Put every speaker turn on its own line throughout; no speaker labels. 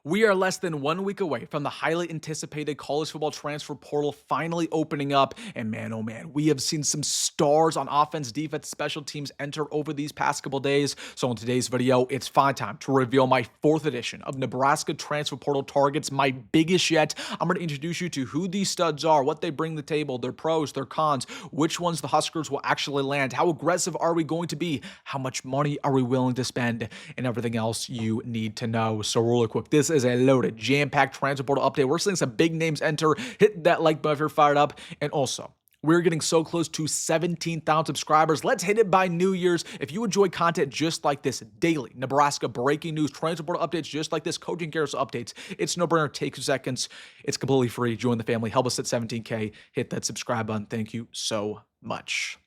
We are less than 1 week away from the highly anticipated college football transfer portal finally opening up. And man, oh man, we have seen some stars on offense, defense, special teams enter over these past couple days. So in today's video, it's fine time to reveal my fourth edition of Nebraska transfer portal targets, my biggest yet. I'm going to introduce you to who these studs are, what they bring to the table, their pros, their cons, which ones the Huskers will actually land, how aggressive are we going to be, how much money are we willing to spend, and everything else you need to know. So really quick, this is a loaded, jam-packed transfer portal update. We're seeing some big names enter. Hit that like button if you're fired up. And also, we're getting so close to 17,000 subscribers. Let's hit it by New Year's. If you enjoy content just like this, daily Nebraska breaking news, transfer portal updates just like this, coaching carousel updates, it's no brainer. Take 2 seconds. It's completely free. Join the family. Help us at 17K. Hit that subscribe button. Thank you so much.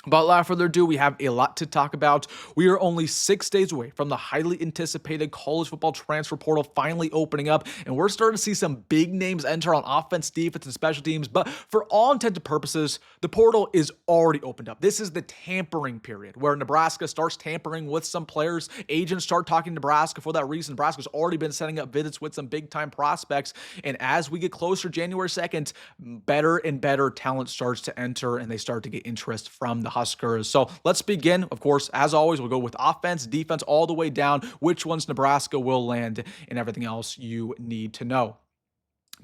But without further ado, we have a lot to talk about. We are only 6 days away from the highly anticipated college football transfer portal finally opening up, and we're starting to see some big names enter on offense, defense, and special teams. But for all intents and purposes, the portal is already opened up. This is the tampering period where Nebraska starts tampering with some players. Agents start talking to Nebraska for that reason. Nebraska's already been setting up visits with some big-time prospects, and as we get closer January 2nd, better and better talent starts to enter, and they start to get interest from the Huskers. So let's begin. Of course, as always, we'll go with offense, defense, all the way down, which ones Nebraska will land, and everything else you need to know.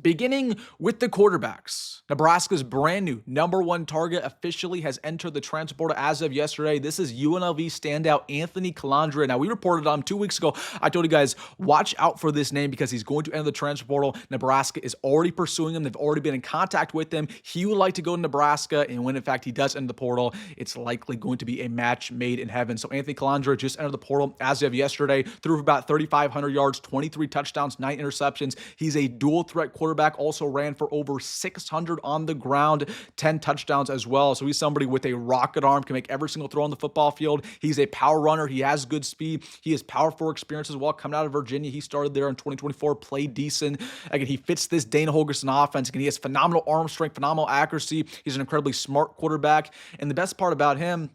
Beginning with the quarterbacks, Nebraska's brand new #1 target officially has entered the transfer portal as of yesterday. This is UNLV standout Anthony Colandrea. Now, we reported on him 2 weeks ago. I told you guys, watch out for this name because he's going to enter the transfer portal. Nebraska is already pursuing him. They've already been in contact with him. He would like to go to Nebraska, and when, in fact, he does enter the portal, it's likely going to be a match made in heaven. So Anthony Colandrea just entered the portal as of yesterday, threw for about 3,500 yards, 23 touchdowns, 9 interceptions. He's a dual-threat quarterback, also ran for over 600 on the ground, 10 touchdowns as well. So he's somebody with a rocket arm, can make every single throw on the football field. He's a power runner. He has good speed. He has Power 4 experience as well. Coming out of Virginia, he started there in 2024, played decent. Again, he fits this Dane Holgorsen offense. Again, he has phenomenal arm strength, phenomenal accuracy. He's an incredibly smart quarterback. And the best part about him,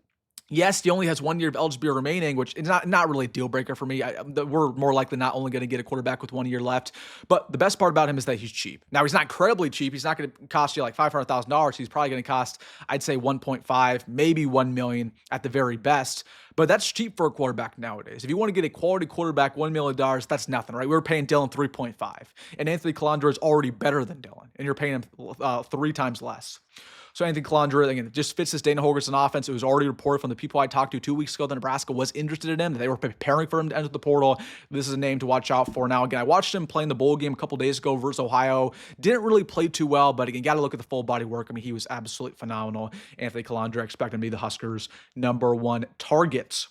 yes, he only has 1 year of eligibility remaining, which is not really a deal breaker for me. We're more likely not only going to get a quarterback with 1 year left. But the best part about him is that he's cheap. Now, he's not incredibly cheap. He's not going to cost you like $500,000. He's probably going to cost, I'd say, 1.5, maybe 1 million at the very best. But that's cheap for a quarterback nowadays. If you want to get a quality quarterback, $1 million, that's nothing, right? We were paying Dylan 3.5. And Anthony Colandrea is already better than Dylan. And you're paying him 3 times less. So Anthony Colandrea, again, just fits this Dana Holgorsen offense. It was already reported from the people I talked to 2 weeks ago that Nebraska was interested in him. They were preparing for him to enter the portal. This is a name to watch out for. Now, again, I watched him playing the bowl game a couple days ago versus Ohio. Didn't really play too well, but again, got to look at the full body work. I mean, he was absolutely phenomenal. Anthony Colandrea, expecting to be the Huskers' #1 target.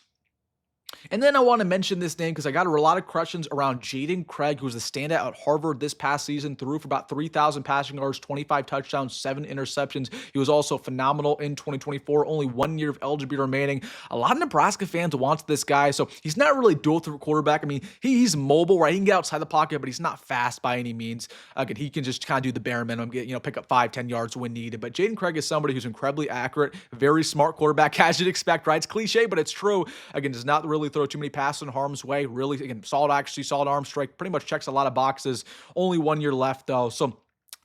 And then I want to mention this name because I got a lot of questions around Jaden Craig, who was the standout at Harvard this past season, threw for about 3,000 passing yards, 25 touchdowns, 7 interceptions. He was also phenomenal in 2024, only 1 year of eligibility remaining. A lot of Nebraska fans want this guy, so he's not really a dual-threat quarterback. I mean, he's mobile, right? He can get outside the pocket, but he's not fast by any means. Again, he can just kind of do the bare minimum, pick up 5-10 yards when needed. But Jaden Craig is somebody who's incredibly accurate, very smart quarterback, as you'd expect, right? It's cliche, but it's true. Again, does not really throw too many passes in harm's way. Really, again, solid accuracy, solid arm strength, pretty much checks a lot of boxes. Only 1 year left, though. So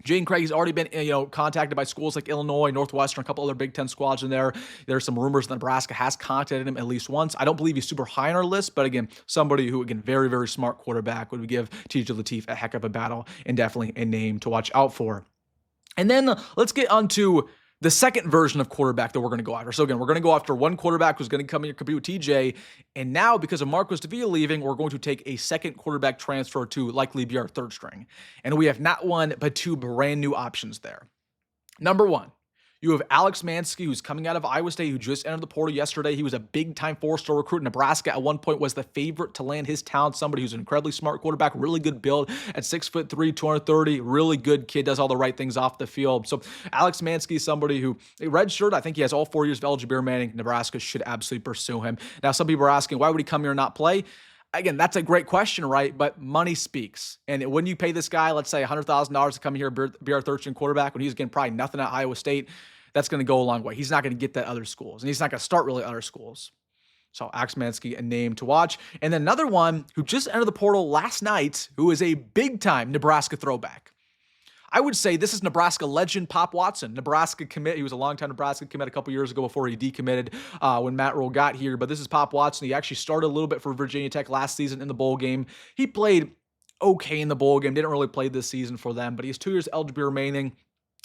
Jaden Craig has already been, contacted by schools like Illinois, Northwestern, a couple other Big Ten squads in there. There's some rumors that Nebraska has contacted him at least once. I don't believe he's super high on our list, but again, somebody who, again, very, very smart quarterback would give TJ Lateef a heck of a battle and definitely a name to watch out for. And then let's get on to the second version of quarterback that we're going to go after. So again, we're going to go after one quarterback who's going to come here, compete with TJ. And now, because of Marcus Davila leaving, we're going to take a second quarterback transfer to likely be our third string. And we have not one, but 2 brand new options there. #1. You have Alex Mansky, who's coming out of Iowa State, who just entered the portal yesterday. He was a big-time 4-star recruit. Nebraska at one point was the favorite to land his talent. Somebody who's an incredibly smart quarterback, really good build at 6'3", 230, really good kid, does all the right things off the field. So Alex Mansky is somebody who, a red shirt, I think he has all 4 years of eligibility remaining. Nebraska should absolutely pursue him. Now, some people are asking, why would he come here and not play? Again, that's a great question, right? But money speaks. And when you pay this guy, let's say $100,000 to come here and be our third-string quarterback, when he's getting probably nothing at Iowa State, that's going to go a long way. He's not going to get that at other schools, and he's not going to start really at other schools. So Axmansky, a name to watch. And then another one who just entered the portal last night, who is a big-time Nebraska throwback. I would say this is Nebraska legend Pop Watson. Nebraska commit. He was a longtime Nebraska commit a couple years ago before he decommitted when Matt Rhule got here. But this is Pop Watson. He actually started a little bit for Virginia Tech last season in the bowl game. He played okay in the bowl game. Didn't really play this season for them, but he has 2 years eligibility remaining.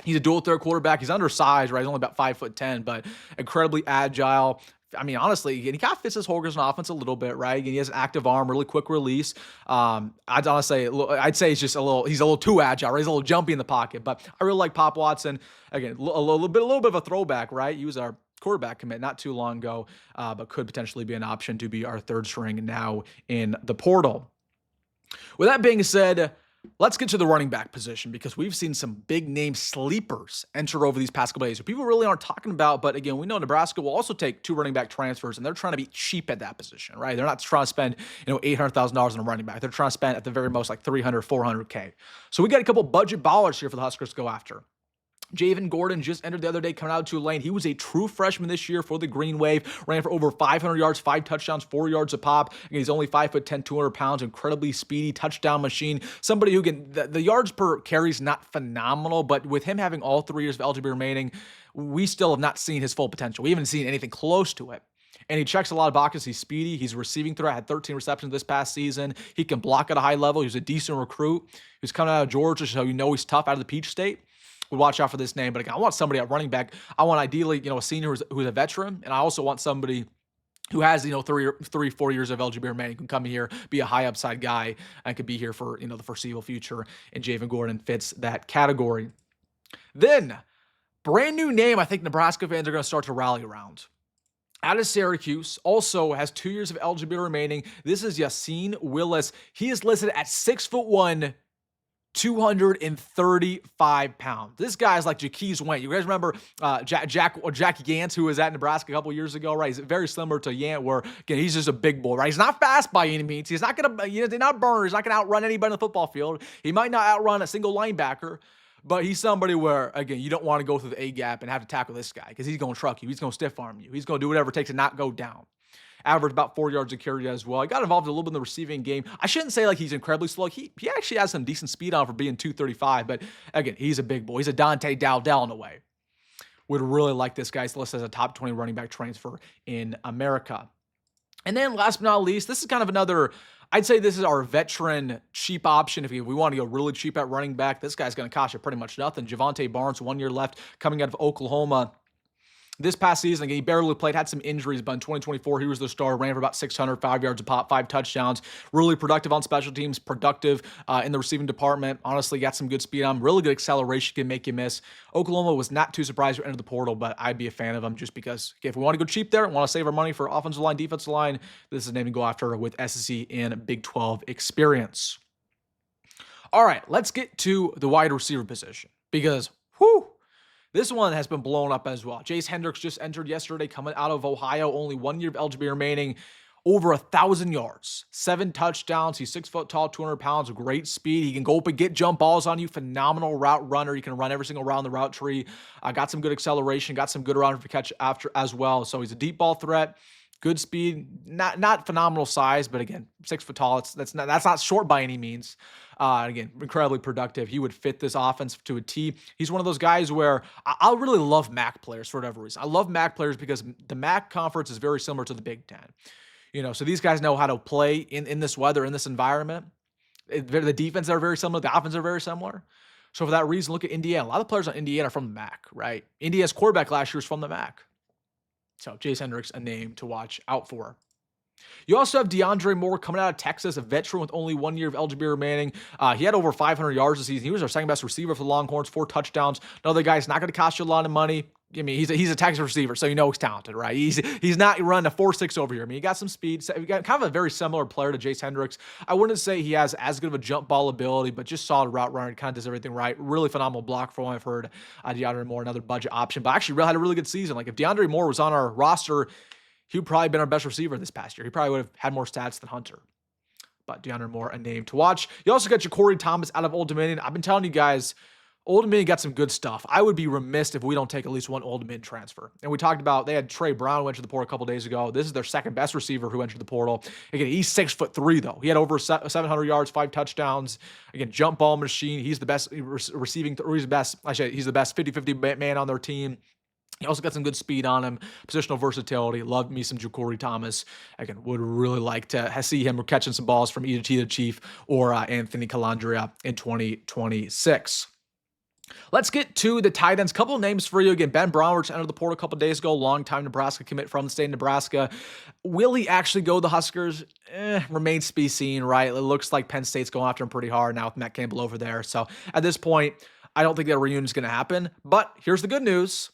He's a dual threat quarterback. He's undersized, right? He's only about 5'10", but incredibly agile. I mean, honestly, he kind of fits his Holgorsen offense a little bit, right? And he has an active arm, really quick release. I'd say he's just he's a little too agile, right? He's a little jumpy in the pocket, but I really like Pop Watson. Again, a little bit of a throwback, right? He was our quarterback commit not too long ago, but could potentially be an option to be our third string now in the portal. With that being said, let's get to the running back position because we've seen some big name sleepers enter over these past couple days. So people really aren't talking about, but again, we know Nebraska will also take 2 running back transfers, and they're trying to be cheap at that position, right? They're not trying to spend, $800,000 on a running back. They're trying to spend at the very most like $300, $400K. So we got a couple budget ballers here for the Huskers to go after. Javen Gordon just entered the other day coming out of Tulane. He was a true freshman this year for the Green Wave, ran for over 500 yards, 5 touchdowns, 4 yards a pop. Again, he's only 5'10", 200 pounds, incredibly speedy touchdown machine. Somebody who can, the yards per carry is not phenomenal, but with him having all 3 years of eligibility remaining, we still have not seen his full potential. We haven't seen anything close to it. And he checks a lot of boxes. He's speedy. He's a receiving threat. Had 13 receptions this past season. He can block at a high level. He's a decent recruit. He's coming out of Georgia, so he's tough out of the Peach State. Would watch out for this name, but again, I want somebody at running back. I want ideally, a senior who's a veteran, and I also want somebody who has, 4 years of eligibility remaining, can come here, be a high upside guy, and could be here for, the foreseeable future. And Javen Gordon fits that category. Then, brand new name I think Nebraska fans are going to start to rally around. Out of Syracuse, also has 2 years of eligibility remaining. This is Yassine Willis. He is listed at 6'1", 235 pounds. This guy is like Jaquez Wayne. You guys remember Jack Yance, who was at Nebraska a couple years ago, right? He's very similar to Yant, where again he's just a big boy, right? He's not fast by any means. He's not gonna, he's not burner. He's not gonna outrun anybody on the football field. He might not outrun a single linebacker, but he's somebody where again you don't want to go through the A gap and have to tackle this guy because he's gonna truck you. He's gonna stiff arm you. He's gonna do whatever it takes to not go down. Averaged about 4 yards a carry as well. He got involved a little bit in the receiving game. I shouldn't say like he's incredibly slow. He actually has some decent speed on for being 235, but again, he's a big boy. He's a Dante Dowdell in a way. Would really like this guy. He's listed as a top 20 running back transfer in America. And then last but not least, this is kind of another, I'd say this is our veteran cheap option. If we want to go really cheap at running back, this guy's going to cost you pretty much nothing. Javonte Barnes, 1 year left, coming out of Oklahoma. This past season, again, he barely played, had some injuries, but in 2024, he was the star, ran for about 605 yards a pop, 5 touchdowns. Really productive on special teams, productive in the receiving department. Honestly, got some good speed on him. Really good acceleration, can make you miss. Oklahoma was not too surprised to enter the portal, but I'd be a fan of him just because if we want to go cheap there, want to save our money for offensive line, defensive line, this is a name to go after with SEC and Big 12 experience. All right, let's get to the wide receiver position because, whew, this one has been blown up as well. Jace Hendricks just entered yesterday, coming out of Ohio. Only 1 year of eligibility remaining. Over 1,000 yards, 7 touchdowns. He's 6 foot tall, 200 pounds, great speed. He can go up and get jump balls on you. Phenomenal route runner. He can run every single route on the route tree. Got some good acceleration. Got some good around for catch after as well. So he's a deep ball threat. Good speed, not phenomenal size, but again, 6 foot tall. That's not short by any means. Again, incredibly productive. He would fit this offense to a T. He's one of those guys where I really love MAC players for whatever reason. I love MAC players because the MAC conference is very similar to the Big Ten. So these guys know how to play in this weather, in this environment. The defense are very similar. The offense are very similar. So for that reason, look at Indiana. A lot of players on Indiana are from the MAC, right? Indiana's quarterback last year was from the MAC. So Jace Hendricks, a name to watch out for. You also have DeAndre Moore coming out of Texas, a veteran with only 1 year of eligibility remaining. He had over 500 yards this season. He was our second best receiver for the Longhorns, 4 touchdowns. Another guy's not going to cost you a lot of money. I mean, he's a Texas receiver, so he's talented, right? He's not running a 4.6 over here. I mean, he got some speed. So he got kind of a very similar player to Jace Hendricks. I wouldn't say he has as good of a jump ball ability, but just solid route runner. He kind of does everything right. Really phenomenal block for what I've heard. DeAndre Moore, another budget option, but actually had a really good season. Like if DeAndre Moore was on our roster, he would probably have been our best receiver this past year. He probably would have had more stats than Hunter. But DeAndre Moore, a name to watch. You also got Jacory Thomas out of Old Dominion. I've been telling you guys Old Dominion got some good stuff. I would be remiss if we don't take at least one Old Dominion transfer. And we talked about they had Trey Brown who entered the portal a couple days ago. This is their second best receiver who entered the portal. Again, he's 6'3" though. He had over 700 yards, 5 touchdowns. Again, jump ball machine. He's the best receiving, or he's the best. Actually, he's the best 50-50 man on their team. He also got some good speed on him, positional versatility. Loved me some Jacory Thomas. Again, would really like to see him catching some balls from either Tita Chief or Anthony Calandria in 2026. Let's get to the tight ends. Couple of names for you. Again, Ben Brownridge entered the portal a couple days ago. Long-time Nebraska commit from the state of Nebraska. Will he actually go to the Huskers? Remains to be seen, right? It looks like Penn State's going after him pretty hard now with Matt Campbell over there. So at this point, I don't think that reunion is going to happen. But here's the good news.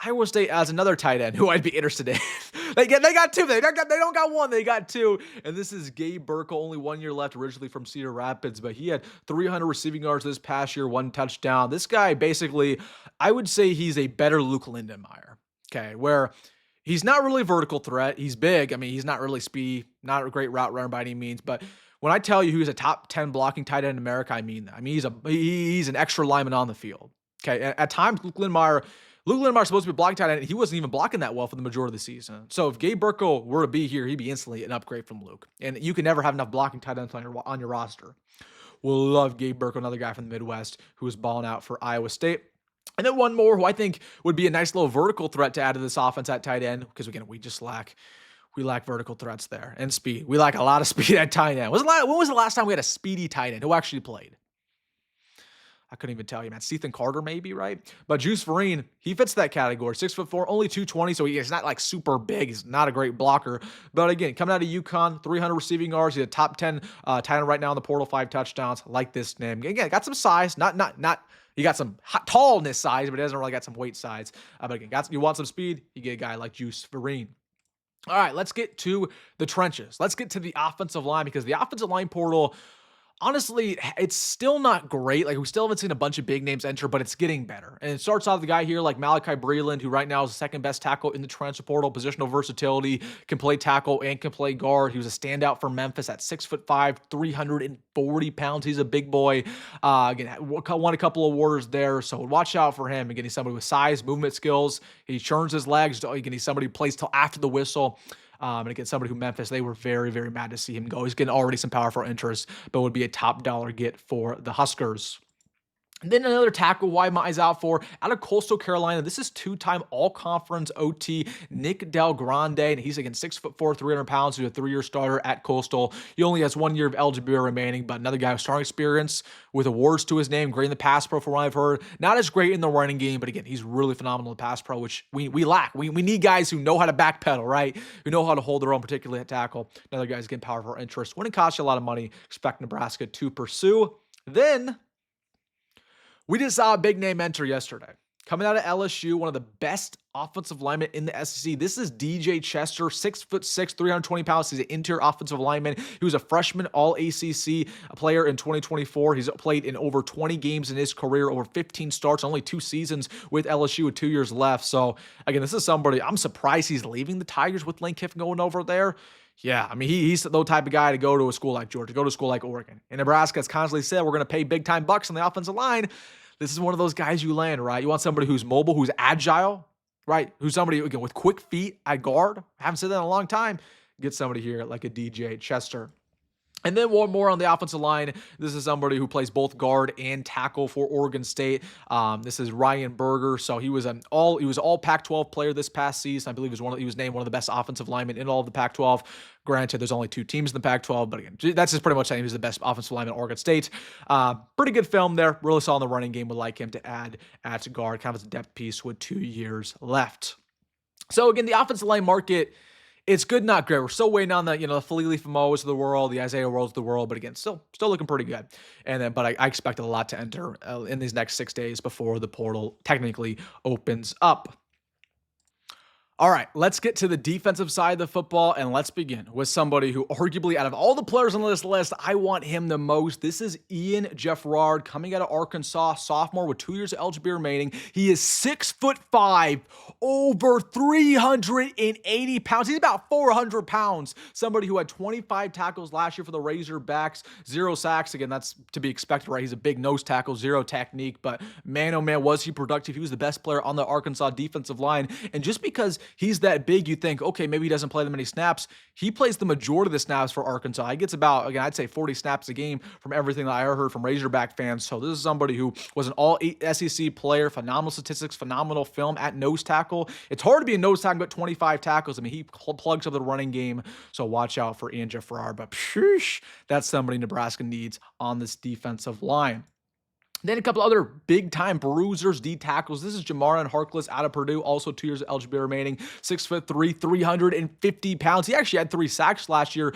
Iowa State has another tight end who I'd be interested in. they got two. They don't got one. They got two. And this is Gabe Burkle. Only 1 year left, originally from Cedar Rapids, but he had 300 receiving yards this past year, 1 touchdown. This guy basically, I would say he's a better Luke Lindenmeyer. Okay, where he's not really a vertical threat. He's big. I mean, he's not really speedy, not a great route runner by any means, but when I tell you he's a top 10 blocking tight end in America, I mean that. I mean, he's an extra lineman on the field. Okay, at times, Luke Lindenmeyer's supposed to be blocking tight end. He wasn't even blocking that well for the majority of the season. So if Gabe Burkle were to be here, he'd be instantly an upgrade from Luke. And you can never have enough blocking tight ends on your roster. We'll love Gabe Burkle, another guy from the Midwest who is balling out for Iowa State. And then one more who I think would be a nice little vertical threat to add to this offense at tight end, because again, we lack vertical threats there and speed. We lack a lot of speed at tight end. When was the last time we had a speedy tight end who actually played? I couldn't even tell you, man. Ethan Carter, maybe, right? But Juice Vereen, he fits that category. 6'4", only 220, so he's not like super big. He's not a great blocker. But again, coming out of UConn, 300 receiving yards. He's a top 10 tight end right now in the portal, 5 touchdowns. Like this name. Again, got some size. He got some tallness size, but he doesn't really got some weight size. But again, you want some speed, you get a guy like Juice Vereen. All right, let's get to the trenches. Let's get to the offensive line, because the offensive line portal, honestly, it's still not great. Like, we still haven't seen a bunch of big names enter, but it's getting better. And it starts off with a guy here like Malachi Breland, who right now is the second best tackle in the transfer portal. Positional versatility, can play tackle and can play guard. He was a standout for Memphis at 6'5", 340 pounds. He's a big boy. Again, won a couple of awards there, so watch out for him. Again, he's somebody with size, movement skills. He churns his legs. Again, he's somebody who plays till after the whistle. And again, somebody who Memphis, they were very, very mad to see him go. He's getting already some powerful interest, but would be a top dollar get for the Huskers. And then another tackle why my eyes out for, out of Coastal Carolina. This is 2-time all-conference OT, Nick Del Grande. And he's, again, 6'4", 300 pounds. He's a 3-year starter at Coastal. He only has 1 year of eligibility remaining, but another guy with strong experience with awards to his name. Great in the pass pro from what I've heard. Not as great in the running game, but again, he's really phenomenal in the pass pro, which we lack. We need guys who know how to backpedal, right? Who know how to hold their own, particularly at tackle. Another guy's getting powerful interest. Wouldn't cost you a lot of money. Expect Nebraska to pursue. Then we just saw a big name enter yesterday. Coming out of LSU, one of the best offensive linemen in the SEC. This is DJ Chester, 6'6", 320 pounds. He's an interior offensive lineman. He was a freshman All-ACC player in 2024. He's played in over 20 games in his career, over 15 starts, only 2 seasons with LSU with 2 years left. So, again, this is somebody, I'm surprised he's leaving the Tigers with Lane Kiffin going over there. Yeah, I mean, he's the type of guy to go to a school like Georgia, go to a school like Oregon. And Nebraska has constantly said, we're going to pay big-time bucks on the offensive line. This is one of those guys you land, right? You want somebody who's mobile, who's agile, right? Who's somebody, again, with quick feet at guard. I haven't said that in a long time. Get somebody here like a DJ Chester. And then one more on the offensive line. This is somebody who plays both guard and tackle for Oregon State. This is Ryan Berger. So he was all Pac-12 player this past season. I believe he was named one of the best offensive linemen in all of the Pac-12. Granted, there's only 2 teams in the Pac-12, but again, that's just pretty much saying he was the best offensive lineman at Oregon State. Pretty good film there. Really saw in the running game. Would like him to add at guard, kind of as a depth piece with 2 years left. So again, the offensive line market, it's good, not great. We're still waiting on the Falili Famoas of the world, the Isaiah Worlds of the world, but again, still looking pretty good. And then, but I expect a lot to enter in these next 6 days before the portal technically opens up. All right, let's get to the defensive side of the football, and let's begin with somebody who arguably out of all the players on this list, I want him the most. This is Ian Jeffrard coming out of Arkansas, sophomore with 2 years of eligibility remaining. He is 6'5", over 380 pounds. He's about 400 pounds. Somebody who had 25 tackles last year for the Razorbacks, 0 sacks. Again, that's to be expected, right? He's a big nose tackle, 0 technique, but man, oh man, was he productive. He was the best player on the Arkansas defensive line, and just because he's that big, you think, okay, maybe he doesn't play that many snaps. He plays the majority of the snaps for Arkansas. He gets about, again, I'd say 40 snaps a game from everything that I heard from Razorback fans. So this is somebody who was an all SEC player, phenomenal statistics, phenomenal film at nose tackle. It's hard to be a nose tackle, but 25 tackles. I mean, he plugs up the running game. So watch out for Ian Jeffrard. But phew, that's somebody Nebraska needs on this defensive line. Then a couple other big-time bruisers, D tackles. This is Jamarion Harkless out of Purdue, also 2 years of eligibility remaining, 6'3", 350 pounds. He actually had 3 sacks last year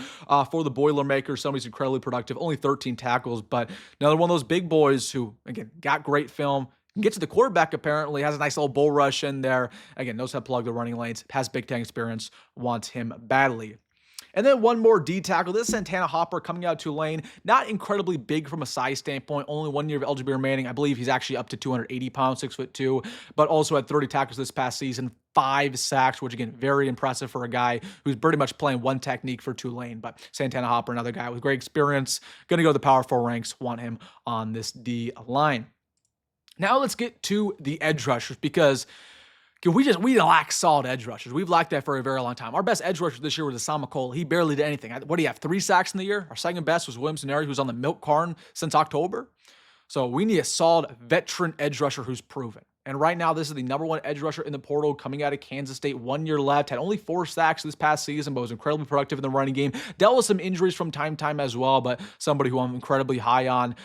for the Boilermakers. Somebody's incredibly productive, only 13 tackles, but another one of those big boys who, again, got great film. Get to the quarterback, apparently, has a nice little bull rush in there. Again, knows how to plug the running lanes, has Big Ten experience, wants him badly. And then one more D tackle. This is Santana Hopper coming out of Tulane. Not incredibly big from a size standpoint. Only 1 year of eligibility remaining. I believe he's actually up to 280 pounds, 6'2", but also had 30 tackles this past season, 5 sacks, which again, very impressive for a guy who's pretty much playing one technique for Tulane. But Santana Hopper, another guy with great experience, going to go to the Power 4 ranks. Want him on this D line. Now let's get to the edge rushers, because we lack solid edge rushers. We've lacked that for a very long time. Our best edge rusher this year was Asama Cole. He barely did anything. What do you have, 3 sacks in the year? Our second best was Williams-Neri, who's on the milk carton since October. So we need a solid veteran edge rusher who's proven. And right now, this is the #1 edge rusher in the portal coming out of Kansas State. 1 year left, had only 4 sacks this past season, but was incredibly productive in the running game. Dealt with some injuries from time to time as well, but somebody who I'm incredibly high on.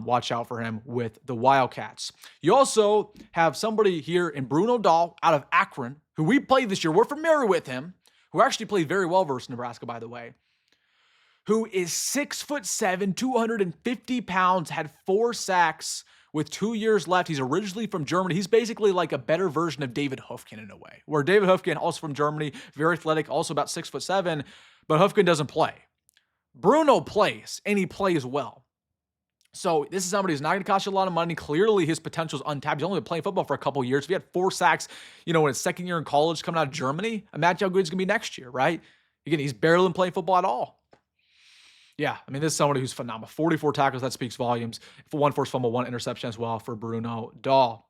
Watch out for him with the Wildcats. You also have somebody here in Bruno Dahl out of Akron, who we played this year. We're familiar with him, who actually played very well versus Nebraska, by the way, who is 6'7", 250 pounds, had 4 sacks with 2 years left. He's originally from Germany. He's basically like a better version of David Hoofkin in a way, where David Hoofkin, also from Germany, very athletic, also about 6'7", but Hoofkin doesn't play. Bruno plays, and he plays well. So this is somebody who's not going to cost you a lot of money. Clearly, his potential is untapped. He's only been playing football for a couple of years. If he had 4 sacks, in his second year in college coming out of Germany, imagine how good he's going to be next year, right? Again, he's barely been playing football at all. Yeah, I mean, this is somebody who's phenomenal. 44 tackles, that speaks volumes. 1 forced fumble, 1 interception as well for Bruno Dahl.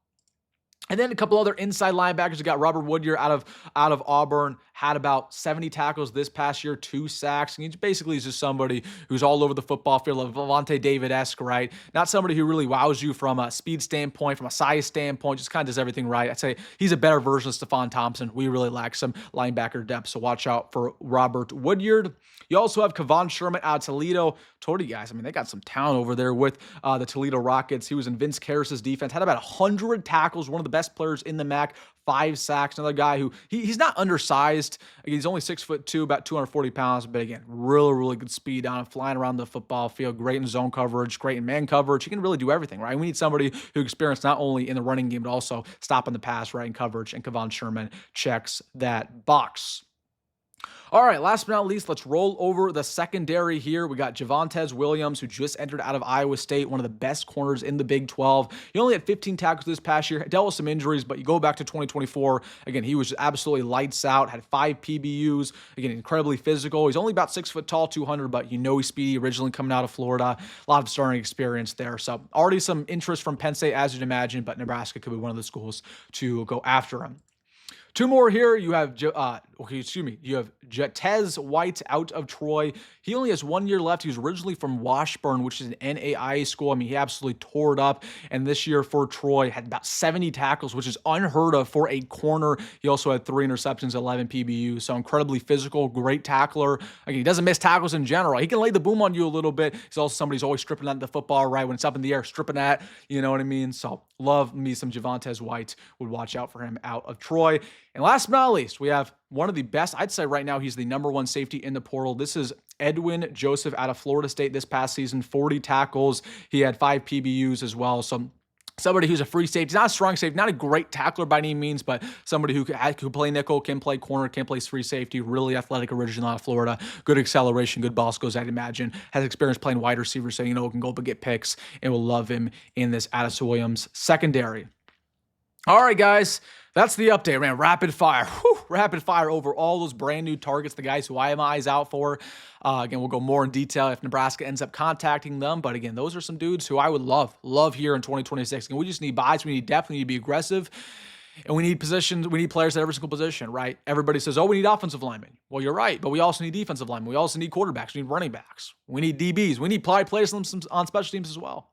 And then a couple other inside linebackers. You got Robert Woodyard out of Auburn, had about 70 tackles this past year, 2 sacks. And he basically is just somebody who's all over the football field, a Levante David-esque, right? Not somebody who really wows you from a speed standpoint, from a size standpoint, just kind of does everything right. I'd say he's a better version of Stephon Thompson. We really lack some linebacker depth, so watch out for Robert Woodyard. You also have Kevon Sherman out of Toledo. Told you guys, I mean, they got some talent over there with the Toledo Rockets. He was in Vince Karras' defense, had about 100 tackles, one of the best players in the MAC, 5 sacks. Another guy who, he's not undersized. He's only 6'2", about 240 pounds, but again, really, really good speed on him, flying around the football field, great in zone coverage, great in man coverage. He can really do everything, right? We need somebody who experienced not only in the running game, but also stopping the pass, right, in coverage, and Kevon Sherman checks that box. All right, last but not least, let's roll over the secondary here. We got Javonte Williams, who just entered out of Iowa State, one of the best corners in the Big 12. He only had 15 tackles this past year, dealt with some injuries, but you go back to 2024, again, he was absolutely lights out, had 5 PBUs, again, incredibly physical. He's only about 6 foot tall, 200, but he's speedy, originally coming out of Florida. A lot of starting experience there. So already some interest from Penn State, as you'd imagine, but Nebraska could be one of the schools to go after him. 2 more here. You have you have Jetez White out of Troy. He only has 1 year left. He was originally from Washburn, which is an NAIA school. I mean, he absolutely tore it up. And this year for Troy, had about 70 tackles, which is unheard of for a corner. He also had 3 interceptions, 11 PBUs. So incredibly physical, great tackler. Again, he doesn't miss tackles in general. He can lay the boom on you a little bit. He's also somebody who's always stripping at the football, right? When it's up in the air, stripping at, you know what I mean? So love me some Javonte White. Would watch out for him out of Troy. And last but not least, we have one of the best, I'd say right now, he's the #1 safety in the portal. This is Edwin Joseph out of Florida State this past season, 40 tackles. He had 5 PBUs as well. So Somebody who's a free safety, not a strong safety, not a great tackler by any means, but somebody who can play nickel, can play corner, can play free safety, really athletic, original out of Florida, good acceleration, good ball skills, I'd imagine, has experience playing wide receiver, so can go up and get picks, and we'll love him in this Addison Williams secondary. All right, guys, that's the update, man. Rapid fire. Rapid fire over all those brand new targets, the guys who I have my eyes out for. Again, we'll go more in detail if Nebraska ends up contacting them. But again, those are some dudes who I would love here in 2026. And we just need buys. We definitely need to be aggressive. And we need positions. We need players at every single position, right? Everybody says, oh, we need offensive linemen. Well, you're right. But we also need defensive linemen. We also need quarterbacks. We need running backs. We need DBs. We need players on special teams as well.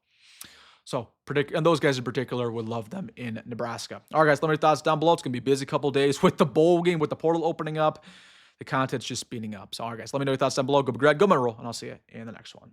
So, and those guys in particular would love them in Nebraska. All right, guys, let me know your thoughts down below. It's going to be a busy couple days with the bowl game, with the portal opening up. The content's just speeding up. So, all right, guys, let me know your thoughts down below. Go Greg, go Mineral, and I'll see you in the next one.